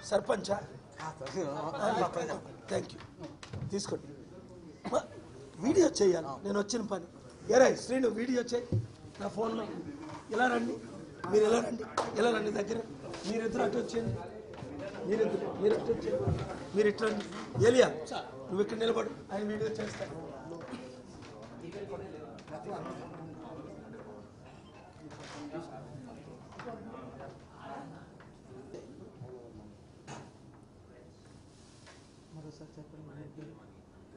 sarpanch thank you తీసుకోండి video చేయాలి నేను వచ్చిన పని ఏరే శ్రీను వీడియో చేయి నా ఫోన్ లో ఇలా రండి మీరు రండి దగ్గర మీరు ఎదురు అటు వచ్చేయండి మీరు అటు వచ్చేయండి మీరు ఇట్లా ఏలియా నువ్వు ఇక్కడ నిలబడు ఆయన వీడియో చేస్తాను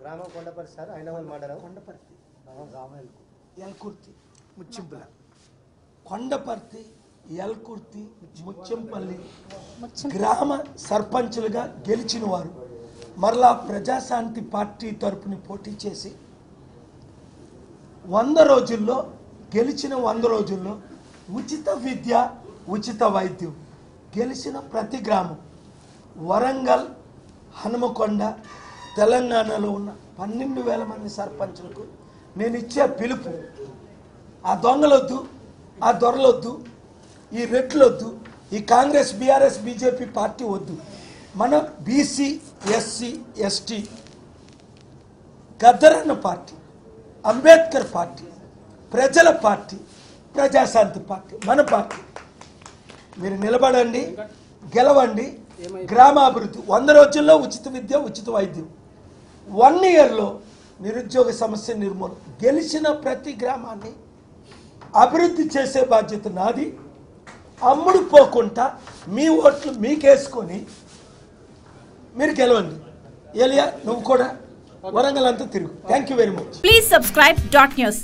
గ్రామం కొండపర్తి సార్ ఐనవల్ మండలం కొండపర్తి గ్రామం యల్కుర్తి ముచ్చింపల కొండపర్తి యల్కుర్తి ముచ్చింపల్లి గ్రామ సర్పంచులుగా గెలిచిన వారు మరలా ప్రజాశాంతి పార్టీ తరపున పోటీ చేసి 100 రోజుల్లో గెలిచిన 100 రోజుల్లో ఉచిత విద్య ఉచిత వైద్యం గెలిచిన ప్రతి గ్రామం వరంగల్ హనుమకొండ తెలంగాణలో ఉన్న 12,000 మంది సర్పంచులకు నేను ఇచ్చే పిలుపు ఆ దొంగలొద్దు ఆ దొరలొద్దు ఈ రెట్లొద్దు ఈ కాంగ్రెస్ బీఆర్ఎస్ బీజేపీ పార్టీ వద్దు మన బీసీ ఎస్సీ ఎస్టీ గద్దరన్న పార్టీ అంబేద్కర్ పార్టీ ప్రజల పార్టీ ప్రజాశాంతి పార్టీ మన పార్టీ మీరు నిలబడండి గెలవండి గ్రామాభివృద్ధి 100 రోజుల్లో ఉచిత విద్య ఉచిత వైద్యం 1 ఇయర్లో నిరుద్యోగ సమస్య నిర్మూలన గెలిచిన ప్రతి గ్రామాన్ని అభివృద్ధి చేసే బాధ్యత నాది అమ్ముడు పోకుండా మీ ఓట్లు మీకేసుకొని మీరు గెలవండి ఏలియా నువ్వు కూడా వరంగల్ అంతా తిరుగు thank you very much please subscribe .news